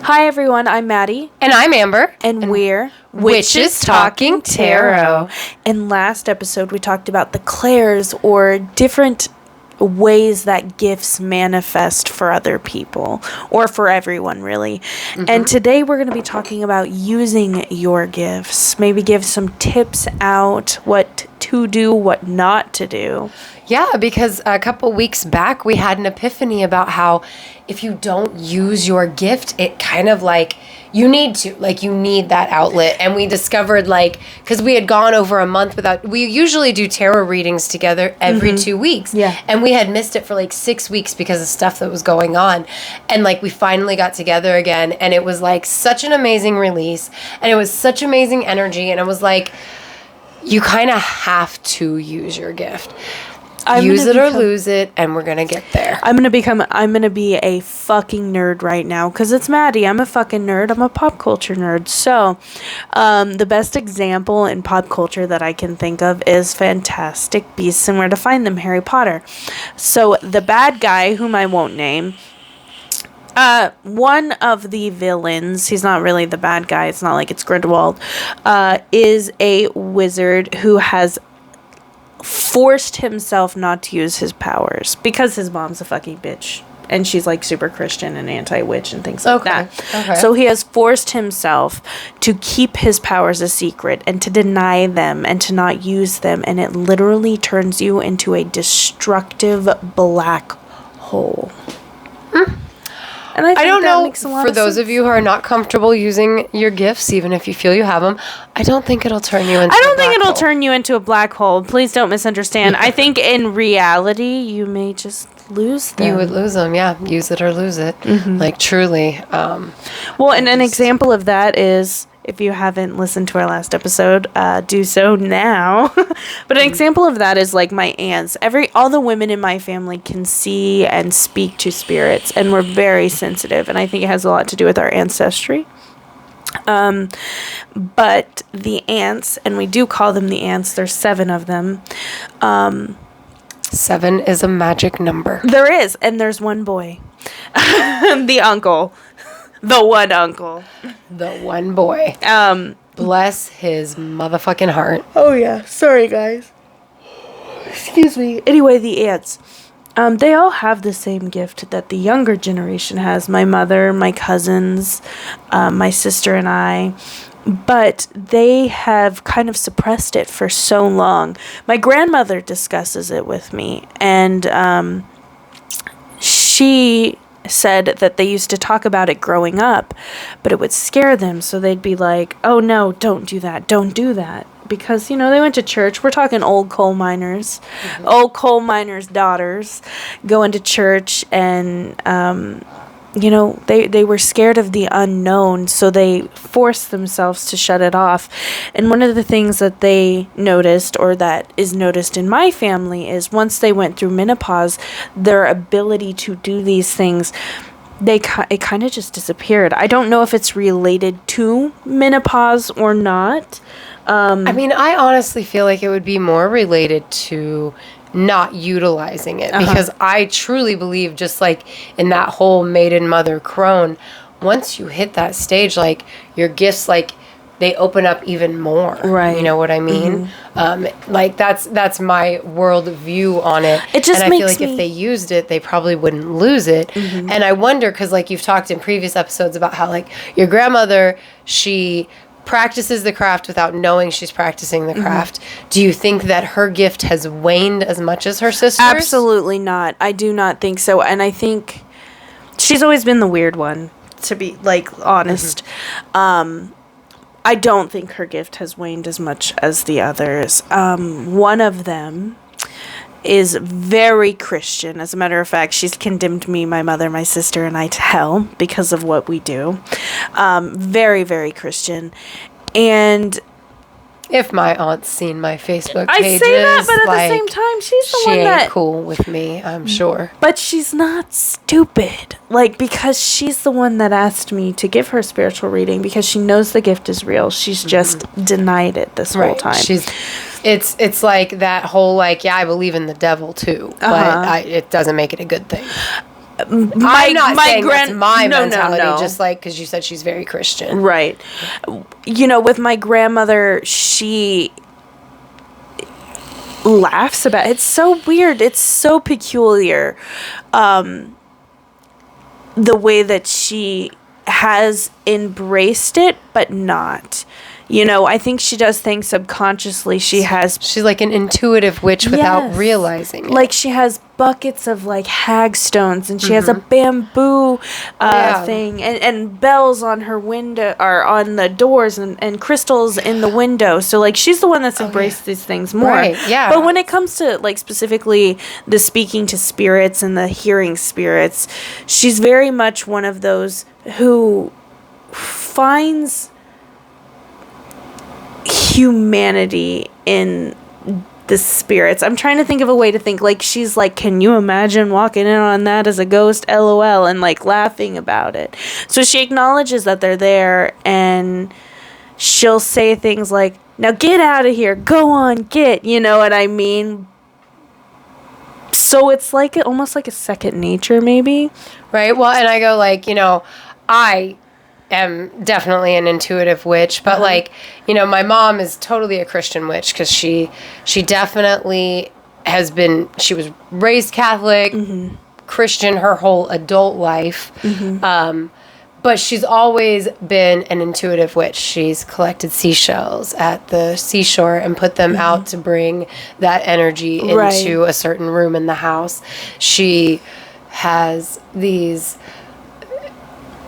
Hi everyone, I'm Maddie. And I'm Amber. And we're Witches Talking Tarot. In last episode, we talked about the clairs, or different ways that gifts manifest for other people, or for everyone, really. Mm-hmm. And today we're going to be talking about using your gifts. Maybe give some tips out, what to do, what not to do. Yeah, because a couple weeks back, we had an epiphany about how if you don't use your gift, it kind of you need that outlet. And we discovered because we had gone over a month without, we usually do tarot readings together every 2 weeks. Yeah. And we had missed it for 6 weeks because of stuff that was going on. And we finally got together again. And it was such an amazing release. And it was such amazing energy. And it was you kind of have to use your gift. Use it or lose it, and we're going to get there. I'm going to be a fucking nerd right now, because it's Maddie. I'm a fucking nerd. I'm a pop culture nerd. So, the best example in pop culture that I can think of is Fantastic Beasts and Where to Find Them, Harry Potter. So, the bad guy, whom I won't name, one of the villains, he's not really the bad guy, it's not like it's Grindelwald, is a wizard who has forced himself not to use his powers because his mom's a fucking bitch and she's super Christian and anti-witch and things like that. Okay. So he has forced himself to keep his powers a secret and to deny them and to not use them, and it literally turns you into a destructive black hole. And I don't know, for those of you who are not comfortable using your gifts, even if you feel you have them, I don't think it'll turn you into a black hole. I don't think it'll turn you into a black hole. Please don't misunderstand. I think in reality, you may just lose them. You would lose them, yeah. Use it or lose it. Mm-hmm. Truly. Well, and an example of that is, if you haven't listened to our last episode, do so now. But an example of that is my aunts. All the women in my family can see and speak to spirits, and we're very sensitive. And I think it has a lot to do with our ancestry. But the aunts, and we do call them the aunts, there's 7 of them. 7 is a magic number. There is, and there's one boy. The uncle. The one uncle. The one boy. Bless his motherfucking heart. Oh, yeah. Sorry, guys. Excuse me. Anyway, the aunts. They all have the same gift that the younger generation has. My mother, my cousins, my sister and I. But they have kind of suppressed it for so long. My grandmother discusses it with me. And she said that they used to talk about it growing up, but it would scare them, so they'd be like, oh no, don't do that, because they went to church. We're talking old coal miners, old coal miners' daughters going to church, and they were scared of the unknown, so they forced themselves to shut it off. And one of the things that they noticed, or that is noticed in my family, is once they went through menopause, their ability to do these things, it kind of just disappeared. I don't know if it's related to menopause or not. I honestly feel like it would be more related to not utilizing it, because I truly believe, just in that whole maiden mother crone, once you hit that stage, your gifts, they open up even more. Right. You know what I mean? Mm-hmm. That's my world view on it. It just and I feel like if they used it, they probably wouldn't lose it. Mm-hmm. And I wonder, because you've talked in previous episodes about how your grandmother, she practices the craft without knowing she's practicing the craft. Mm-hmm. Do you think that her gift has waned as much as her sister's? Absolutely not. I do not think so. And I think she's always been the weird one, to be honest. Mm-hmm. I don't think her gift has waned as much as the others. One of them is very Christian. As a matter of fact, she's condemned me, my mother, my sister, and I to hell because of what we do. Very, very Christian. And if my aunt's seen my Facebook I pages, say that, but at the same time, she's the one that... She ain't cool with me, I'm sure. But she's not stupid. Because she's the one that asked me to give her spiritual reading, because she knows the gift is real. She's just denied it this whole time. It's like that whole, I believe in the devil, too. But it doesn't make it a good thing. I'm not saying that's my no, mentality, no. just like, because you said she's very Christian. Right. You know, with my grandmother, she laughs about it. It's so weird. It's so peculiar. The way that she has embraced it, but not. You know, I think she does things subconsciously. She's like an intuitive witch without realizing it. Like she has buckets of like hagstones, and she has a bamboo thing, and bells on her window or on the doors, and crystals in the window. So like she's the one that's embraced these things more. Right, yeah. But when it comes to like specifically the speaking to spirits and the hearing spirits, she's very much one of those who finds humanity in the spirits. I'm trying to think of a way to think. Like, she's like, can you imagine walking in on that as a ghost, LOL, and like laughing about it. So she acknowledges that they're there, and she'll say things like, now get out of here, go on, get, you know what I mean? So it's like almost like a second nature, maybe. Right. Well, and I go like, you know, I am definitely an intuitive witch, but like, you know, my mom is totally a Christian witch, because she definitely has been, she was raised Catholic, Christian her whole adult life. But she's always been an intuitive witch. She's collected seashells at the seashore and put them out to bring that energy into a certain room in the house. She has these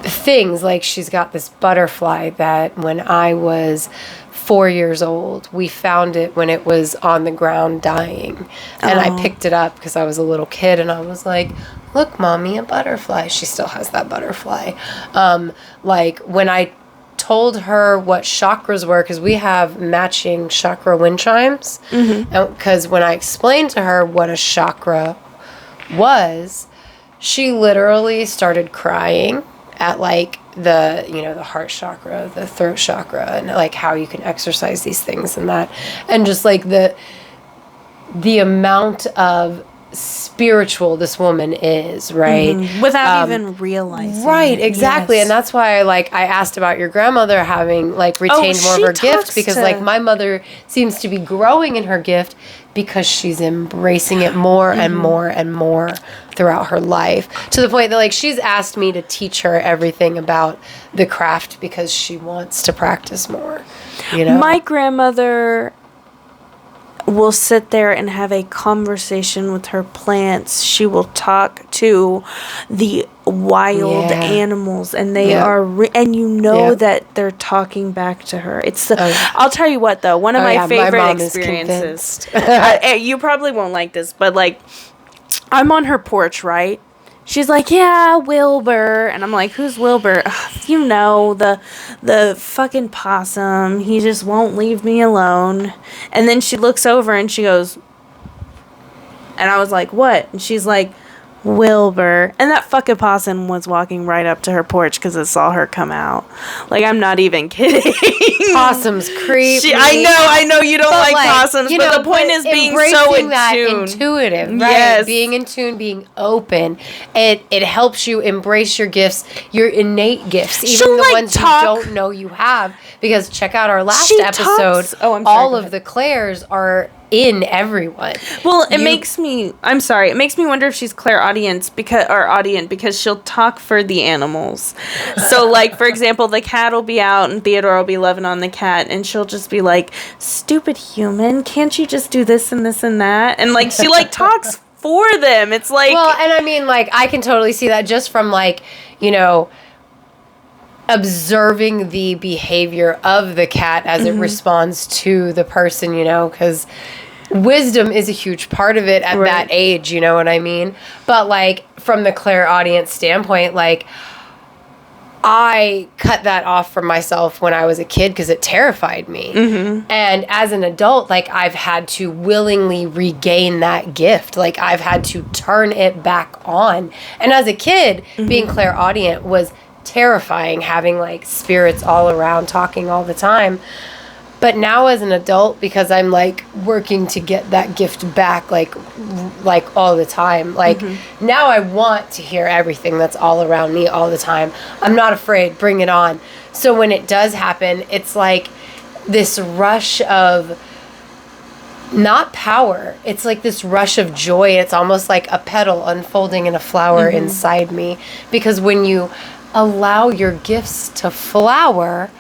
things, like she's got this butterfly that when I was 4 years old, we found it when it was on the ground dying, and I picked it up because I was a little kid, and I was like, look, Mommy, a butterfly. She still has that butterfly. Like when I told her what chakras were, because we have matching chakra wind chimes, because when I explained to her what a chakra was, she literally started crying at like the, you know, the heart chakra, the throat chakra, and like how you can exercise these things and that, and just like the amount of spiritual this woman is, right? Without even realizing. Right, exactly. Yes. And that's why like I asked about your grandmother having like retained more of her gift, because like my mother seems to be growing in her gift because she's embracing it more and more and more throughout her life, to the point that like she's asked me to teach her everything about the craft because she wants to practice more, you know? My grandmother will sit there and have a conversation with her plants. She will talk to the wild animals, and they are and you know that they're talking back to her. It's I'll tell you what though, one of my favorite experiences. You probably won't like this, but like I'm on her porch, right? She's like, yeah, Wilbur. And I'm like, who's Wilbur? You know, the fucking possum. He just won't leave me alone. And then she looks over and she goes, and I was like, what? And she's like, Wilbur. And that fucking possum was walking right up to her porch because it saw her come out. Like, I'm not even kidding. Possums creepy. I know you don't like possums, but the point is being so in that tune. Intuitive, right? Yes. Being in tune, being open. It helps you embrace your gifts, your innate gifts, even the ones you don't know you have. Because check out our last episode. All of the Claires are in everyone. Well, it makes me wonder if she's clairaudient because she'll talk for the animals. So like, for example, the cat will be out and Theodore will be loving on the cat, and she'll just be like, stupid human, can't you just do this and this and that? And like she like talks for them. It's like, well, and I mean, like, I can totally see that just from like, you know, observing the behavior of the cat as it responds to the person, you know, because wisdom is a huge part of it at that age, you know what I mean? But like from the clairaudient standpoint, like I cut that off from myself when I was a kid because it terrified me. And as an adult, like I've had to willingly regain that gift. Like I've had to turn it back on. And as a kid, being clairaudient was terrifying, having like spirits all around talking all the time. But now as an adult, because I'm like working to get that gift back, like all the time, like now I want to hear everything that's all around me all the time. I'm not afraid, bring it on. So when it does happen, it's like this rush of not power. It's like this rush of joy. It's almost like a petal unfolding in a flower inside me. Because when you allow your gifts to flower,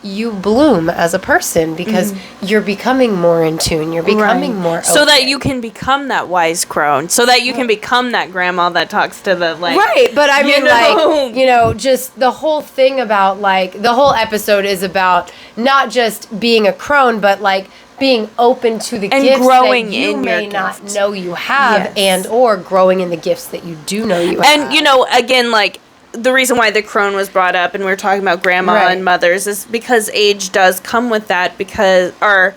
you bloom as a person, because you're becoming more in tune. You're becoming more open. So that you can become that wise crone. So that you can become that grandma that talks to the, like... Right, but I mean, like, you know, just the whole thing about, like, the whole episode is about not just being a crone, but, like, being open to the and gifts growing that you in may your not gift. know you have, Yes. and or growing in the gifts that you do know you have. And, you know, again, like, the reason why the crone was brought up and we were talking about grandma and mothers is because age does come with that, because, or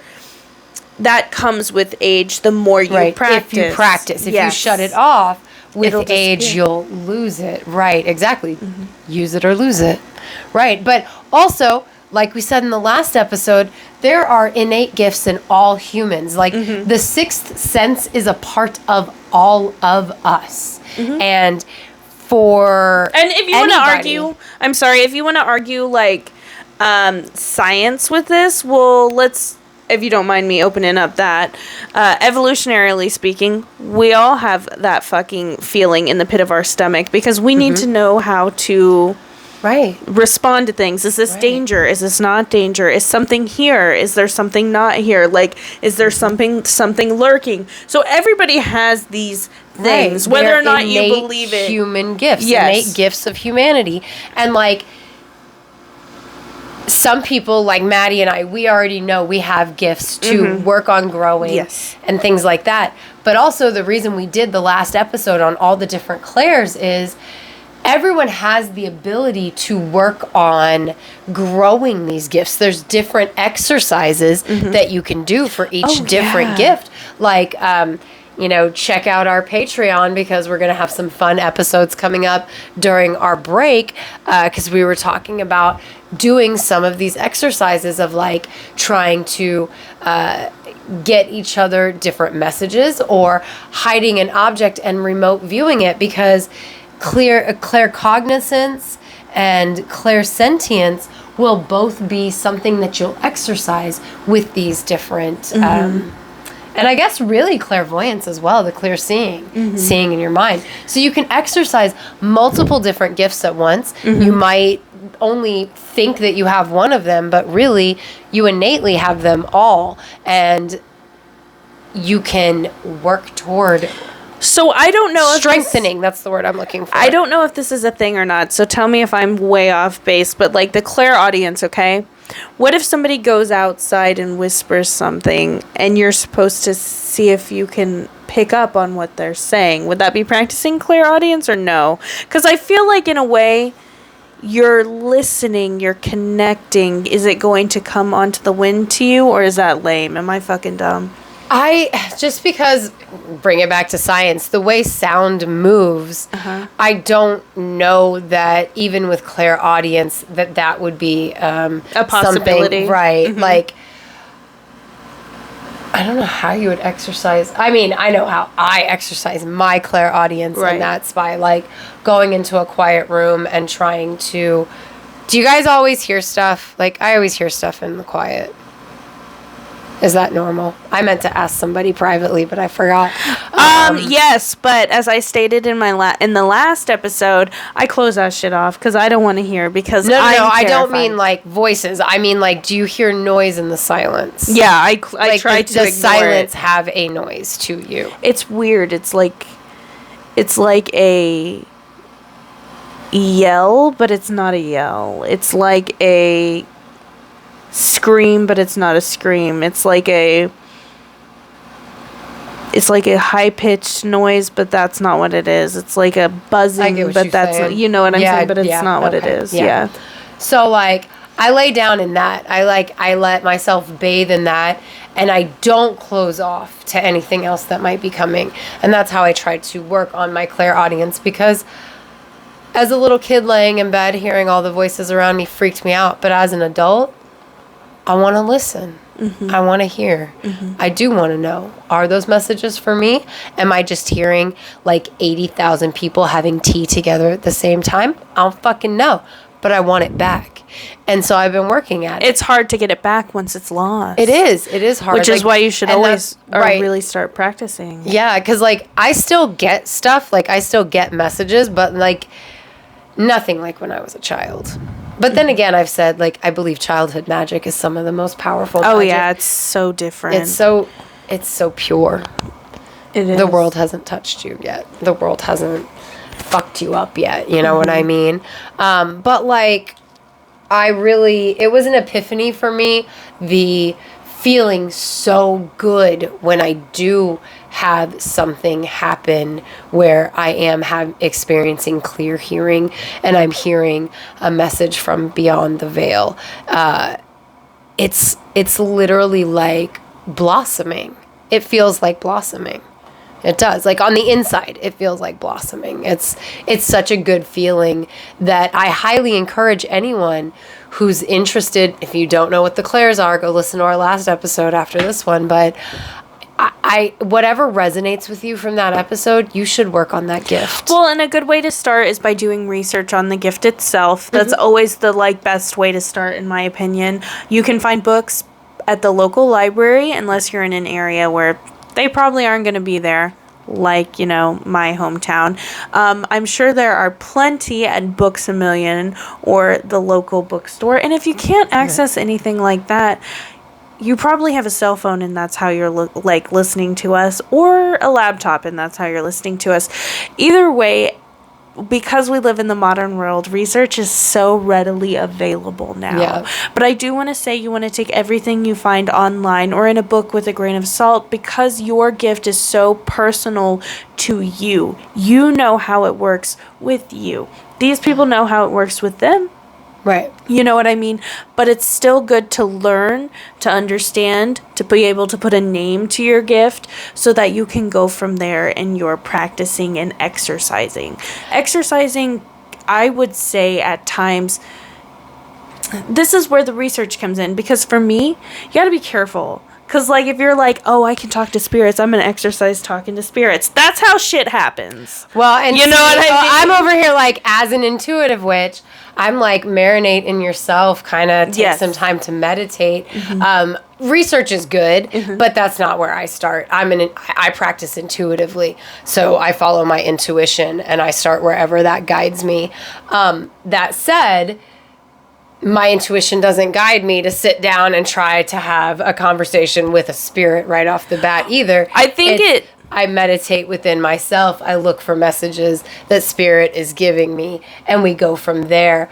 that comes with age the more you practice. If you practice. If you shut it off, with age, you'll lose it. Right, exactly. Use it or lose it. Right, but also, like we said in the last episode, there are innate gifts in all humans. Like, the sixth sense is a part of all of us. And if you want to argue, I'm sorry, if you want to argue, like, science with this, well, let's, if you don't mind me opening up that, evolutionarily speaking, we all have that fucking feeling in the pit of our stomach, because we need to know how to respond to things. Is this danger? Is this not danger? Is something here? Is there something not here? Like, is there something lurking? So everybody has these things, whether or not you believe it. Human gifts, innate gifts of humanity. And, like, some people, like Maddie and I, we already know we have gifts to work on growing and things like that. But also the reason we did the last episode on all the different clairs is everyone has the ability to work on growing these gifts. There's different exercises that you can do for each different gift. Like, you know, check out our Patreon, because we're going to have some fun episodes coming up during our break, because we were talking about doing some of these exercises of, like, trying to get each other different messages, or hiding an object and remote viewing it, because claircognizance and clairsentience will both be something that you'll exercise with these different and I guess really clairvoyance as well, the clear seeing, seeing in your mind. So you can exercise multiple different gifts at once. You might only think that you have one of them, but really you innately have them all, and you can work toward So I don't know if strengthening. That's the word I'm looking for. I don't know if this is a thing or not. So tell me if I'm way off base. But, like, the clairaudience, okay? What if somebody goes outside and whispers something, and you're supposed to see if you can pick up on what they're saying? Would that be practicing clairaudience or no? Because I feel like, in a way, you're listening, you're connecting. Is it going to come onto the wind to you, or is that lame? Am I fucking dumb? Just because, bring it back to science, the way sound moves, I don't know that even with clairaudience that would be a possibility. Right. Like, I don't know how you would exercise. I mean, I know how I exercise my clairaudience, and that's by, like, going into a quiet room and trying to... Do you guys always hear stuff? Like, I always hear stuff in the quiet. Is that normal? I meant to ask somebody privately, but I forgot. Yes, but as I stated in my in the last episode, I close that shit off because I don't want to hear, because no, I don't mean like voices. I mean, like, do you hear noise in the silence? Yeah, I like, try to ignore does silence have a noise to you? It's weird. It's like a yell, but it's not a yell. It's like a scream, but it's not a scream. It's like a high-pitched noise, but that's not what it is. It's like a buzzing, but that's saying. You know what I'm saying, but it's not what it is. Yeah. So, like, I lay down in that. I let myself bathe in that, and I don't close off to anything else that might be coming. And that's how I try to work on my clairaudience, because as a little kid laying in bed, hearing all the voices around me freaked me out. But as an adult, I want to listen. I want to hear. I do want to know. Are those messages for me? Am I just hearing like 80,000 people having tea together at the same time? I don't fucking know. But I want it back. And so I've been working at it. It's hard to get it back once it's lost. It is. It is hard. Which is why you should always right. really start practicing. Yeah, because like I still get stuff. Like I still get messages, but like nothing like when I was a child. But then again, I've said, like, I believe childhood magic is some of the most powerful magic. Oh, yeah, it's so different. It's so pure. It is. The world hasn't touched you yet. The world hasn't fucked you up yet. You know what I mean? But, like, it was an epiphany for me, the feeling so good when I do have something happen where I am experiencing clear hearing and I'm hearing a message from beyond the veil. It's literally like blossoming. It feels like blossoming. It does. Like on the inside, it feels like blossoming. It's such a good feeling that I highly encourage anyone who's interested. If you don't know what the clairs are, go listen to our last episode after this one. But I whatever resonates with you from that episode, you should work on that gift. Well, and a good way to start is by doing research on the gift itself. That's always the best way to start, in my opinion. You can find books at the local library, unless you're in an area where they probably aren't going to be there, like, my hometown. I'm sure there are plenty at Books A Million or the local bookstore. And if you can't access anything like that, you probably have a cell phone and that's how you're listening to us, or a laptop and that's how you're listening to us. Either way, because we live in the modern world, research is so readily available now. Yeah. But I do want to say you want to take everything you find online or in a book with a grain of salt, because your gift is so personal to you. You know how it works with you. These people know how it works with them. Right. You know what I mean? But it's still good to learn, to understand, to be able to put a name to your gift so that you can go from there and you're practicing and exercising. Exercising, I would say at times, this is where the research comes in, because for me, you got to be careful. Because, if you're like, oh, I can talk to spirits, I'm going to exercise talking to spirits. That's how shit happens. Well, and you know what I mean? I'm over here, as an intuitive witch, I'm marinate in yourself, kind of take some time to meditate. Research is good, but that's not where I start. I practice intuitively. So I follow my intuition and I start wherever that guides me. That said, my intuition doesn't guide me to sit down and try to have a conversation with a spirit right off the bat either. I meditate within myself. I look for messages that spirit is giving me, and we go from there.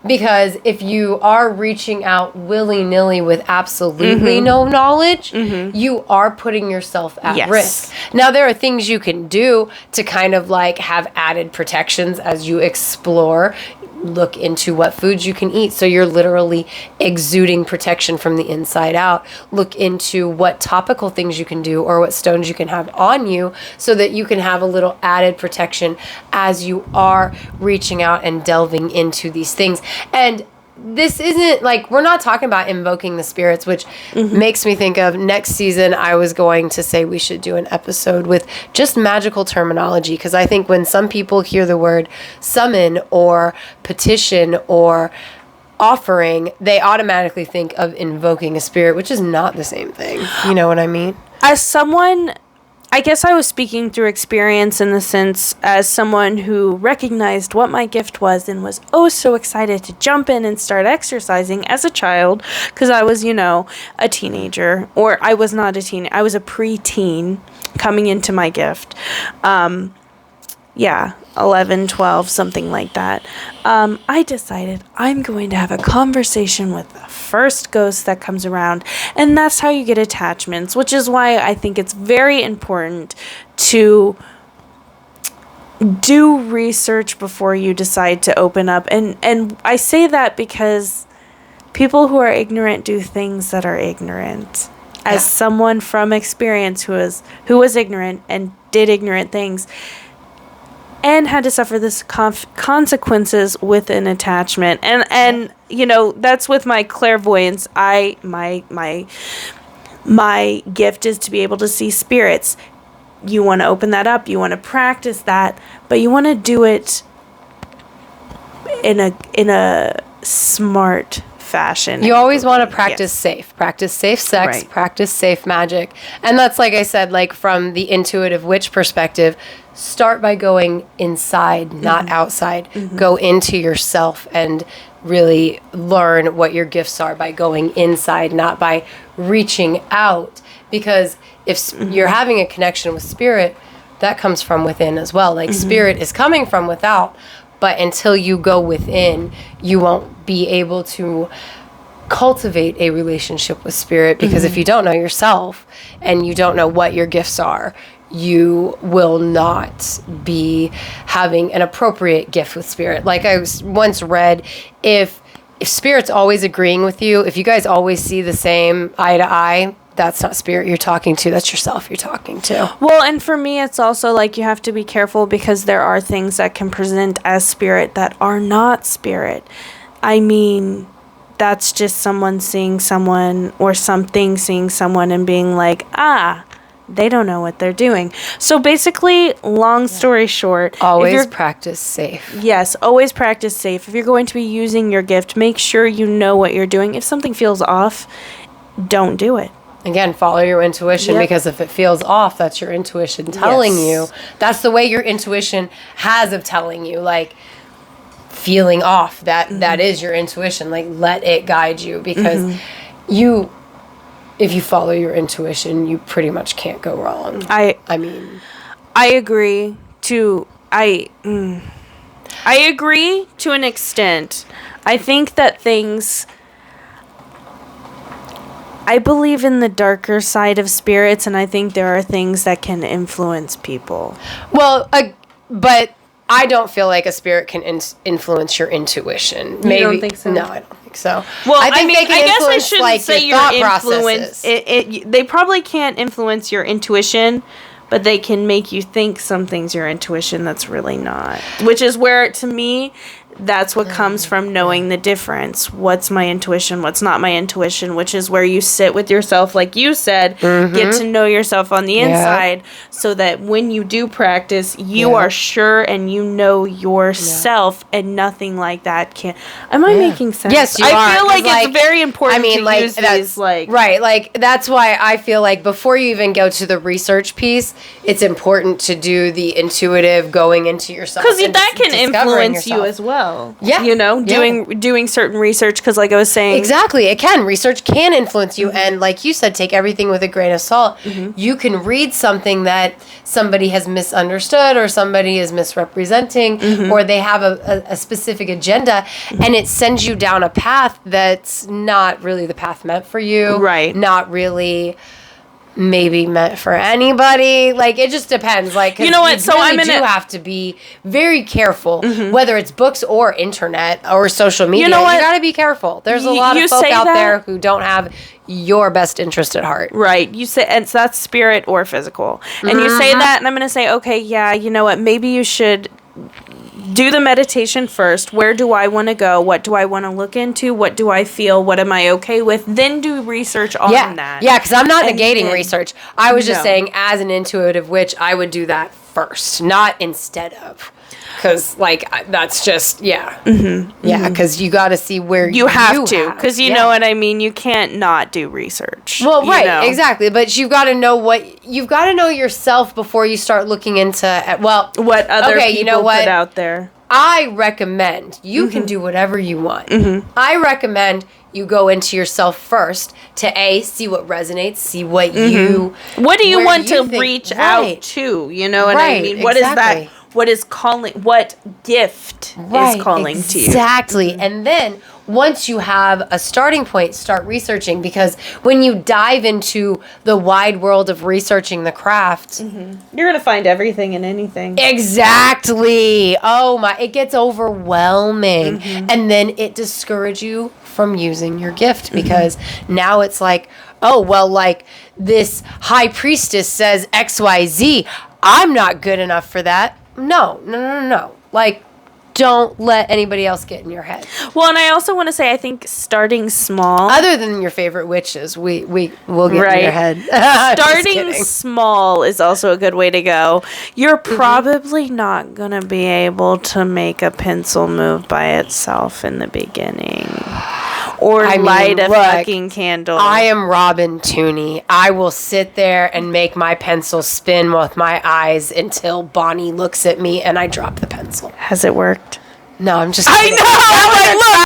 Because if you are reaching out willy-nilly with absolutely no knowledge, you are putting yourself at risk. Now, there are things you can do to kind of have added protections as you explore. Look into what foods you can eat, so you're literally exuding protection from the inside out. Look into what topical things you can do or what stones you can have on you so that you can have a little added protection as you are reaching out and delving into these things. And this isn't we're not talking about invoking the spirits, which makes me think of next season. I was going to say we should do an episode with just magical terminology, because I think when some people hear the word summon or petition or offering, they automatically think of invoking a spirit, which is not the same thing. You know what I mean? As someone, I guess I was speaking through experience in the sense as someone who recognized what my gift was and was so excited to jump in and start exercising as a child, because I was, a teenager, or I was not a teen, I was a preteen coming into my gift. 11, 12, something like that. I decided I'm going to have a conversation with the first ghost that comes around, and that's how you get attachments, which is why I think it's very important to do research before you decide to open up. And I say that because people who are ignorant do things that are ignorant. As someone from experience who was ignorant and did ignorant things, and had to suffer this consequences with an attachment. And you know, that's with my clairvoyance. My gift is to be able to see spirits. You want to open that up, you want to practice that, but you want to do it in a smart fashion. You always want to practice safe. Practice safe sex, Right. practice safe magic. And that's, like I said, like from the intuitive witch perspective, start by going inside, not outside. Go into yourself and really learn what your gifts are by going inside, not by reaching out. Because if you're having a connection with spirit, that comes from within as well. Like spirit is coming from without, but until you go within, you won't be able to cultivate a relationship with spirit, because if you don't know yourself and you don't know what your gifts are, you will not be having an appropriate gift with spirit. Like I once read, if spirit's always agreeing with you, if you guys always see the same eye to eye, that's not spirit you're talking to. That's yourself you're talking to. Well, and for me, it's also like you have to be careful, because there are things that can present as spirit that are not spirit. I mean, that's just someone seeing someone or something seeing someone and being like, they don't know what they're doing. So basically, long story short, Always practice safe. Yes, always practice safe. If you're going to be using your gift, make sure you know what you're doing. If something feels off, don't do it. Again, follow your intuition, Yep. because if it feels off, that's your intuition telling Yes. you. That's the way your intuition has of telling you, like, feeling off. That is your intuition. Like, let it guide you, because if you follow your intuition, you pretty much can't go wrong. I mean, I agree I agree to an extent. I think that I believe in the darker side of spirits, and I think there are things that can influence people. well, but I don't feel like a spirit can influence your intuition. Maybe. don't think so? No, I don't think so. Well, I think they can I guess I influence, shouldn't like, say your your thought influence. processes. They probably can't influence your intuition, but they can make you think something's your intuition that's really not. Which is where, to me, that's what comes from knowing the difference. What's my intuition? What's not my intuition? Which is where you sit with yourself, like you said, get to know yourself on the inside, so that when you do practice, you are sure and you know yourself, and nothing like that can. Am I making sense? Yes, you I are. feel like 'Cause, it's very important to like, use these, like... Right, like, that's why I feel like before you even go to the research piece, it's important to do the intuitive going into yourself. Because and that can discovering influence you yourself. as well. Yeah. You know, Yeah. doing certain research, because like I was saying... Exactly, it can. Research can influence you, and like you said, take everything with a grain of salt. You can read something that somebody has misunderstood, or somebody is misrepresenting, or they have a specific agenda, and it sends you down a path that's not really the path meant for you. Right. Not really maybe meant for anybody. Like, it just depends. Like, 'cause You know what? you So really I'm do have to be very careful, whether it's books or internet or social media. You know what? You got to be careful. There's a lot You of folk say out that- there who don't have your best interest at heart. Right. You say, and so that's spirit or physical. And you say that, and I'm going to say, okay, yeah, you know what? Maybe you should do the meditation first. Where do I want to go? What do I want to look into? What do I feel? What am I okay with? Then do research on that. Yeah, because I'm not And negating then- research. I was just No. saying, as an intuitive witch, I would do that first, not instead of. Because, like, that's just, yeah. Yeah, because you got to see where You have to, because you know what I mean? You can't not do research. Well, you right, know? exactly. But you've got to know you've got to know yourself before you start looking into, what What other people you know what? put out there. I recommend you can do whatever you want. I recommend you go into yourself first to see what resonates, see what you... What do you where want you to think- reach right. out to? You know what I Right, mean? What is exactly. that? What is calling? What gift is calling to you? Exactly. And then once you have a starting point, start researching, because when you dive into the wide world of researching the craft, You're gonna find everything and anything. exactly. Oh my, it gets overwhelming. And then it discourages you from using your gift, because now it's like, oh, well, like this high priestess says XYZ. I'm not good enough for that. No. Like, don't let anybody else get in your head. Well, and I also want to say, I think starting small. Other than your favorite witches, will get in your head. Starting small is also a good way to go. You're probably not going to be able to make a pencil move by itself in the beginning. Or light a fucking candle. I am Robin Tooney. I will sit there and make my pencil spin with my eyes until Bonnie looks at me and I drop the pencil. Has it worked? No, I'm just kidding. I know!